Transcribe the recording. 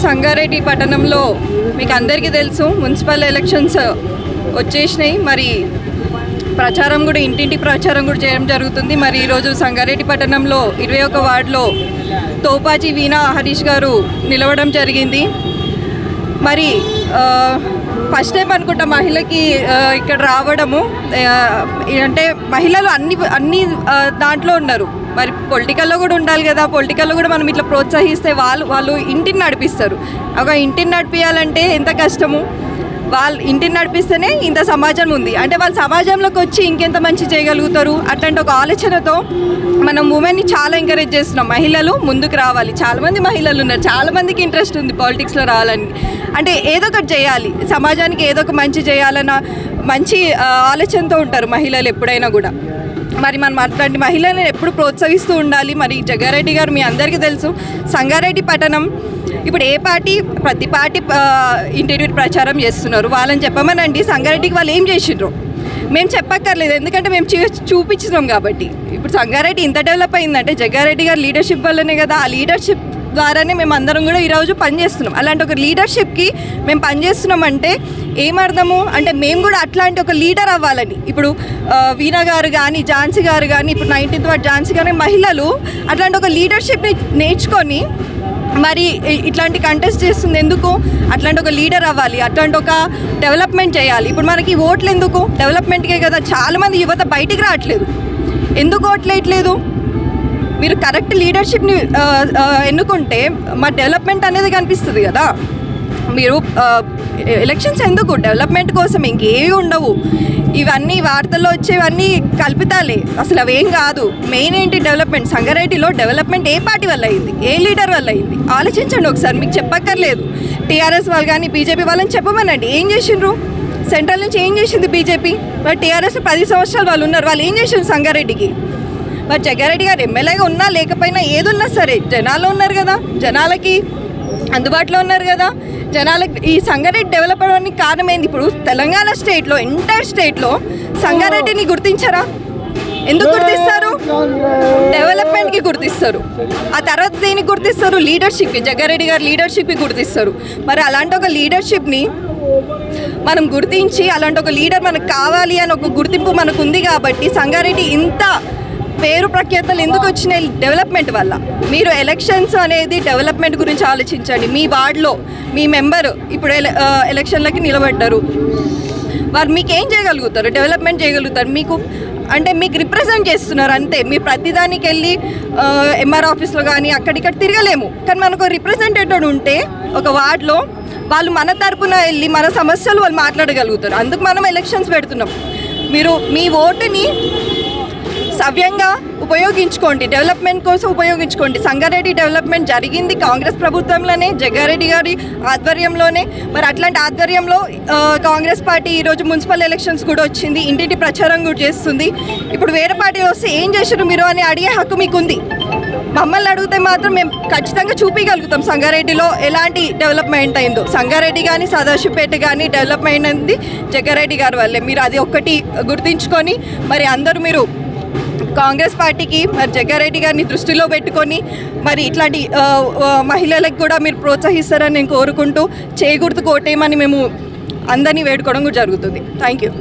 సంగారెడ్డి పట్టణంలో మీకు అందరికీ తెలుసు మున్సిపల్ ఎలక్షన్స్ వచ్చేసినాయి. మరి ప్రచారం కూడా ఇంటింటి ప్రచారం కూడా చేయడం జరుగుతుంది. మరి ఈరోజు సంగారెడ్డి పట్టణంలో 21 వార్డులో తోపాజీ వీణా హరీష్ గారు నిలవడం జరిగింది. మరి ఫస్ట్ టైం అనుకుంటా మహిళకి ఇక్కడ రావడము. అంటే మహిళలు అన్ని దాంట్లో ఉన్నారు. మరి పొలిటికల్లో కూడా ఉండాలి కదా, పొలిటికల్లో కూడా మనం ఇట్లా ప్రోత్సహిస్తే వాళ్ళు ఇంటిని నడిపిస్తారు. ఒక ఇంటిని నడిపించాలంటే ఎంత కష్టము. వాళ్ళు ఇంటిని నడిపిస్తేనే ఇంత సమాజం ఉంది అంటే వాళ్ళు సమాజంలోకి వచ్చి ఇంకెంత మంచి చేయగలుగుతారు. అట్లాంటి ఒక ఆలోచనతో మనం ఉమెన్ని చాలా ఎంకరేజ్ చేస్తున్నాం. మహిళలు ముందుకు రావాలి. చాలామంది మహిళలు ఉన్నారు, చాలామందికి ఇంట్రెస్ట్ ఉంది పాలిటిక్స్లో రావాలని. అంటే ఏదో ఒకటి చేయాలి, సమాజానికి ఏదో ఒక మంచి చేయాలన్న మంచి ఆలోచనతో ఉంటారు మహిళలు ఎప్పుడైనా కూడా. మరి మనం అట్లాంటి మహిళలను ఎప్పుడు ప్రోత్సహిస్తూ ఉండాలి. మరి జగ్గారెడ్డి గారు మీ అందరికీ తెలుసు, సంగారెడ్డి పట్టణం ఇప్పుడు ఏ పార్టీ ప్రతి పార్టీ ఇంటింటి ప్రచారం చేస్తున్నారు. వాళ్ళని చెప్పమనండి సంగారెడ్డికి వాళ్ళు ఏం చేసిండ్రు మేము చెప్పక్కర్లేదు, ఎందుకంటే మేము చూపించినాం కాబట్టి. ఇప్పుడు సంగారెడ్డి ఇంత డెవలప్ అయిందంటే జగ్గారెడ్డి గారు లీడర్షిప్ వల్లనే కదా. ఆ లీడర్షిప్ ద్వారానే మేము అందరం కూడా ఈరోజు పనిచేస్తున్నాం. అలాంటి ఒక లీడర్షిప్కి మేము పనిచేస్తున్నామంటే ఏమర్థము అంటే మేము కూడా అట్లాంటి ఒక లీడర్ అవ్వాలని. ఇప్పుడు వీణా గారు కానీ ఝాన్సీ గారు కానీ ఇప్పుడు 19th వార్డు ఝాన్సీ కానీ మహిళలు అట్లాంటి ఒక లీడర్షిప్ని నేర్చుకొని మరి ఇట్లాంటి కంటెస్ట్ చేస్తుంది ఎందుకు? అట్లాంటి ఒక లీడర్ అవ్వాలి, అట్లాంటి ఒక డెవలప్మెంట్ చేయాలి. ఇప్పుడు మనకి ఓట్లు ఎందుకు? డెవలప్మెంట్కే కదా. చాలామంది యువత బయటికి రావట్లేదు. ఎందుకు ఓట్లేయట్లేదు? మీరు కరెక్ట్ లీడర్షిప్ని ఎన్నుకుంటే మా డెవలప్మెంట్ అనేది కనిపిస్తుంది కదా. మీరు ఎలక్షన్స్ ఎందుకు? డెవలప్మెంట్ కోసం ఇంకేవి ఉండవు. ఇవన్నీ వార్తల్లో వచ్చేవన్నీ కల్పితాలే, అసలు అవేం కాదు. మెయిన్ ఏంటి? డెవలప్మెంట్. సంగారెడ్డిలో డెవలప్మెంట్ ఏ పార్టీ వల్ల అయింది, ఏ లీడర్ వల్ల అయింది ఆలోచించండి ఒకసారి. మీకు చెప్పక్కర్లేదు. టీఆర్ఎస్ వాళ్ళు కానీ బీజేపీ వాళ్ళని చెప్పమనండి ఏం చేసిండ్రు. సెంట్రల్ నుంచి ఏం చేసింది బీజేపీ? మరి టీఆర్ఎస్ 10 సంవత్సరాలు వాళ్ళు ఉన్నారు, వాళ్ళు ఏం చేసిండ్రు సంగారెడ్డికి? మరి జగ్గారెడ్డి గారు ఎమ్మెల్యేగా ఉన్నా లేకపోయినా ఏదున్నా సరే జనాల్లో ఉన్నారు కదా, జనాలకి అందుబాటులో ఉన్నారు కదా. జనాలకి ఈ సంగారెడ్డి డెవలప్ అవ్వడానికి కారణం ఏంది? ఇప్పుడు తెలంగాణ స్టేట్లో ఎంటైర్ స్టేట్లో సంగారెడ్డిని గుర్తించరా? ఎందుకు గుర్తిస్తారు? డెవలప్మెంట్కి గుర్తిస్తారు. ఆ తర్వాత దేనికి గుర్తిస్తారు? లీడర్షిప్కి. జగ్గారెడ్డి గారు లీడర్షిప్కి గుర్తిస్తారు. మరి అలాంటి ఒక లీడర్షిప్ని మనం గుర్తించి అలాంటి ఒక లీడర్ మనకు కావాలి అని ఒక గుర్తింపు మనకు ఉంది కాబట్టి సంగారెడ్డి ఇంత పేరు ప్రఖ్యాతలు ఎందుకు వచ్చినాయి? డెవలప్మెంట్ వల్ల. మీరు ఎలక్షన్స్ అనేది డెవలప్మెంట్ గురించి ఆలోచించండి. మీ వార్డులో మీ మెంబరు ఇప్పుడు ఎలక్షన్లకి నిలబడ్డారు, వారు మీకు ఏం చేయగలుగుతారు? డెవలప్మెంట్ చేయగలుగుతారు. మీకు రిప్రజెంట్ చేస్తున్నారు అంతే. మీ ప్రతిదానికి వెళ్ళి ఎంఆర్ ఆఫీస్లో కానీ అక్కడిక్కడ తిరగలేము. కానీ మనకు రిప్రజెంటేటివ్ ఉంటే ఒక వార్డులో వాళ్ళు మన తరపున వెళ్ళి మన సమస్యలు వాళ్ళు మాట్లాడగలుగుతారు. అందుకు మనం ఎలక్షన్స్ పెడుతున్నాం. మీరు మీ ఓటుని సవ్యంగా ఉపయోగించుకోండి, డెవలప్మెంట్ కోసం ఉపయోగించుకోండి. సంగారెడ్డి డెవలప్మెంట్ జరిగింది కాంగ్రెస్ ప్రభుత్వంలోనే, జగ్గారెడ్డి గారి ఆధ్వర్యంలోనే. మరి అట్లాంటి ఆధ్వర్యంలో కాంగ్రెస్ పార్టీ ఈరోజు మున్సిపల్ ఎలక్షన్స్ కూడా వచ్చింది, ఇంటింటి ప్రచారం కూడా చేస్తుంది. ఇప్పుడు వేరే పార్టీ వస్తే ఏం చేశారు మీరు అని అడిగే హక్కు మీకుంది. మమ్మల్ని అడిగితే మాత్రం మేము ఖచ్చితంగా చూపించగలుగుతాం సంగారెడ్డిలో ఎలాంటి డెవలప్మెంట్ అయిందో. సంగారెడ్డి కానీ సదాశివపేట కానీ డెవలప్మెంట్ అయింది జగ్గారెడ్డి గారి వల్లే. మీరు అది ఒక్కటి గుర్తుంచుకొని మరి అందరూ మీరు కాంగ్రెస్ పార్టీకి మరి జగ్గారెడ్డి గారిని దృష్టిలో పెట్టుకొని మరి ఇట్లాంటి మహిళలకు కూడా మీరు ప్రోత్సహిస్తారని నేను కోరుకుంటూ చేకూర్తు కోటేయమని మేము అందరినీ వేడుకోవడం కూడా జరుగుతుంది. Thank you.